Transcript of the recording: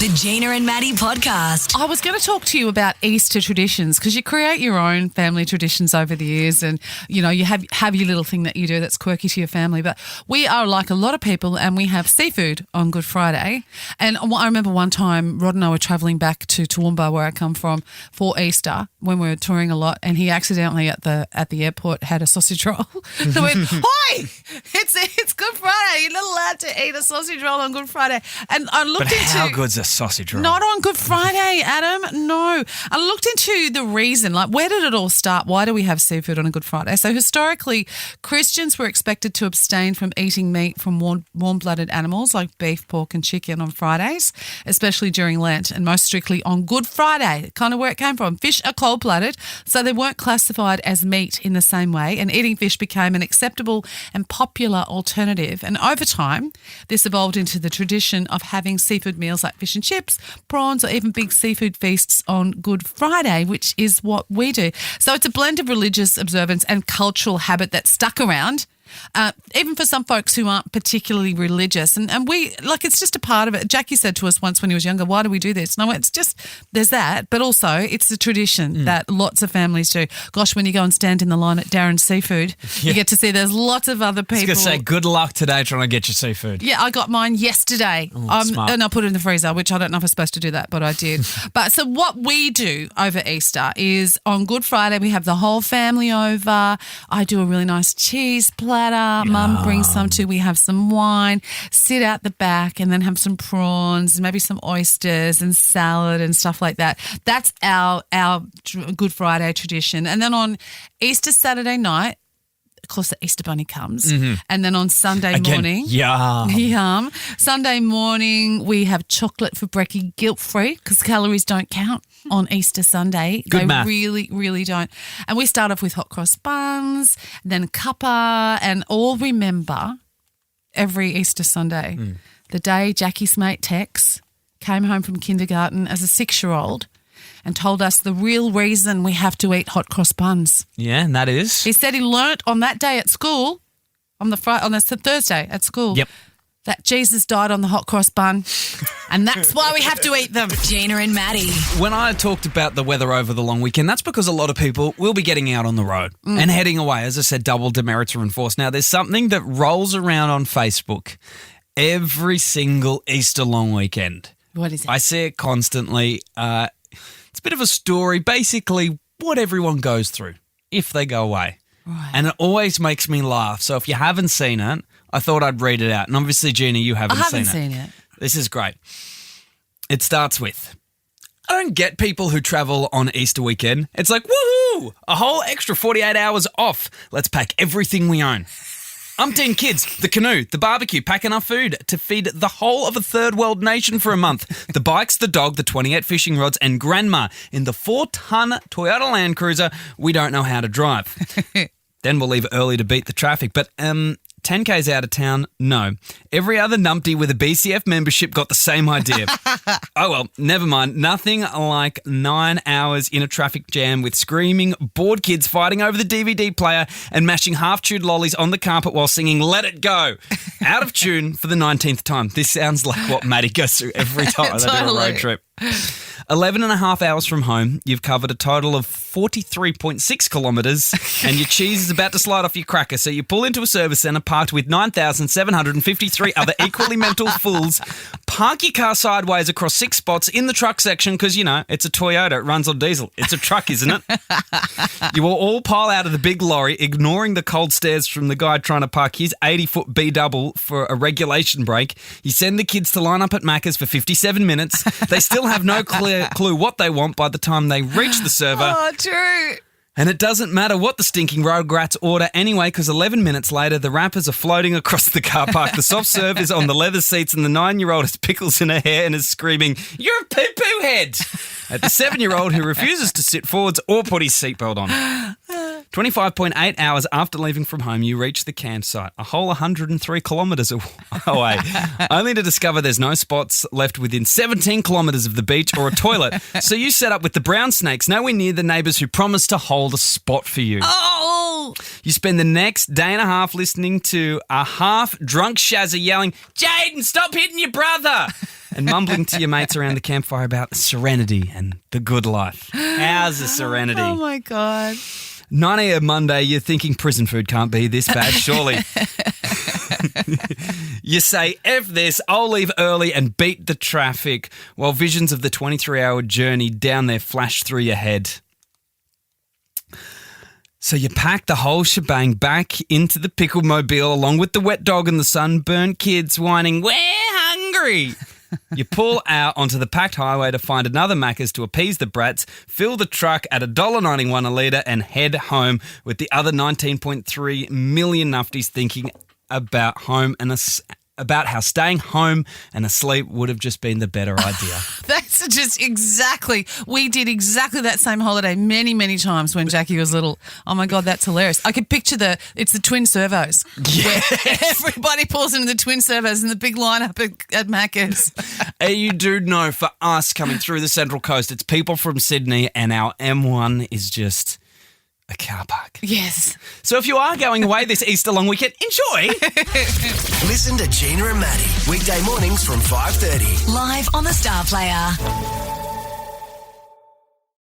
The Gina and Matty podcast. I was going to talk to you about Easter traditions because you create your own family traditions over the years and, you know, you have your little thing that you do that's quirky to your family. But we are like a lot of people and we have seafood on Good Friday. And I remember one time Rod and I were travelling back to Toowoomba, where I come from, for Easter when we were touring a lot, and he accidentally at the airport had a sausage roll. So I went, "Hoi! It's Good Friday. You're not allowed to eat a sausage roll on Good Friday." And I looked But into how good's a sausage roll? Not on Good Friday, Adam. No. I looked into the reason, like where did it all start? Why do we have seafood on a Good Friday? So historically, Christians were expected to abstain from eating meat from warm-blooded animals like beef, pork and chicken on Fridays, especially during Lent, and most strictly on Good Friday, kind of where it came from. Fish are cold-blooded, so they weren't classified as meat in the same way, and eating fish became an acceptable and popular alternative. And over time, this evolved into the tradition of having seafood meals like fish and chips, prawns, or even big seafood feasts on Good Friday, which is what we do. So it's a blend of religious observance and cultural habit that stuck around, even for some folks who aren't particularly religious. And we, like, it's just a part of it. Jackie said to us once when he was younger, "Why do we do this?" No, it's just, there's that, but also it's a tradition that lots of families do. Gosh, when you go and stand in the line at Darren's Seafood, you get to see there's lots of other people. I was going to say, good luck today trying to get your seafood. Yeah, I got mine yesterday. Smart. And I put it in the freezer, which I don't know if I'm supposed to do that, but I did. But so what we do over Easter is on Good Friday, we have the whole family over. I do a really nice cheese platter. Mum brings some too. We have some wine, sit out the back and then have some prawns, maybe some oysters and salad and stuff like that. That's our Good Friday tradition. And then on Easter Saturday night, of course, the Easter Bunny comes. And then on Sunday morning, yum. Sunday morning, we have chocolate for brekkie, guilt-free, because calories don't count on Easter Sunday. Good math. Really, really don't. And we start off with hot cross buns, then cuppa, and all remember every Easter Sunday, the day Jackie's mate Tex came home from kindergarten as a 6-year-old and told us the real reason we have to eat hot cross buns. Yeah, and that is? He said he learnt on that day at school, on the Thursday at school, that Jesus died on the hot cross bun, and that's why we have to eat them. Gina and Matty. When I talked about the weather over the long weekend, that's because a lot of people will be getting out on the road and heading away. As I said, double demerits are enforced. Now, there's something that rolls around on Facebook every single Easter long weekend. What is it? I see it constantly. It's a bit of a story, basically what everyone goes through if they go away. Right. And it always makes me laugh. So if you haven't seen it, I thought I'd read it out. And obviously, Gina, you haven't seen it. I haven't seen it. This is great. It starts with, "I don't get people who travel on Easter weekend. It's like, woohoo, a whole extra 48 hours off. Let's pack everything we own. Umpteen kids, the canoe, the barbecue, pack enough food to feed the whole of a third world nation for a month. The bikes, the dog, the 28 fishing rods, and grandma in the 4-ton Toyota Land Cruiser we don't know how to drive. Then we'll leave early to beat the traffic. But 10K's out of town? No. Every other numpty with a BCF membership got the same idea. Oh, well, never mind. Nothing like 9 hours in a traffic jam with screaming, bored kids fighting over the DVD player and mashing half-chewed lollies on the carpet while singing Let It Go. Out of tune for the 19th time. This sounds like what Matty goes through every time they do a road trip. 11 and a half hours from home, you've covered a total of 43.6 kilometres and your cheese is about to slide off your cracker. So you pull into a service centre parked with 9,753 other equally mental fools. Park your car sideways across 6 spots in the truck section because, you know, it's a Toyota. It runs on diesel. It's a truck, isn't it? You will all pile out of the big lorry, ignoring the cold stares from the guy trying to park his 80-foot B-double for a regulation break. You send the kids to line up at Macca's for 57 minutes. They still have no clue what they want by the time they reach the server. Oh, true. And it doesn't matter what the stinking road rats order anyway, because 11 minutes later, the wrappers are floating across the car park. The soft serve is on the leather seats and the 9-year-old has pickles in her hair and is screaming, "You're a poo-poo head!" at the 7-year-old who refuses to sit forwards or put his seatbelt on. 25.8 hours after leaving from home, you reach the campsite, a whole 103 kilometres away, only to discover there's no spots left within 17 kilometres of the beach or a toilet. So you set up with the brown snakes, nowhere near the neighbours who promised to hold a spot for you. Oh! You spend the next day and a half listening to a half-drunk Shazza yelling, "Jaden, stop hitting your brother!" and mumbling to your mates around the campfire about serenity and the good life. How's the serenity? Oh, my God. 9 a.m. Monday, you're thinking prison food can't be this bad, surely. You say, F this, I'll leave early and beat the traffic, while visions of the 23-hour journey down there flash through your head. So you pack the whole shebang back into the pickle mobile along with the wet dog and the sunburnt kids whining, we're hungry. You pull out onto the packed highway to find another Macca's to appease the brats, fill the truck at $1.91 a litre and head home with the other 19.3 million nufties thinking about home and about how staying home and asleep would have just been the better idea. That's just exactly, we did exactly that same holiday many, many times when Jackie was little. Oh my God, that's hilarious. I could picture it's the twin servos. Yes. Where everybody pulls into the twin servos and the big lineup at Macca's. And you do know for us coming through the Central Coast, it's people from Sydney and our M1 is just a car park. Yes. So if you are going away this Easter long weekend, enjoy. Listen to Gina and Matty weekday mornings from 5:30. Live on the Star Player.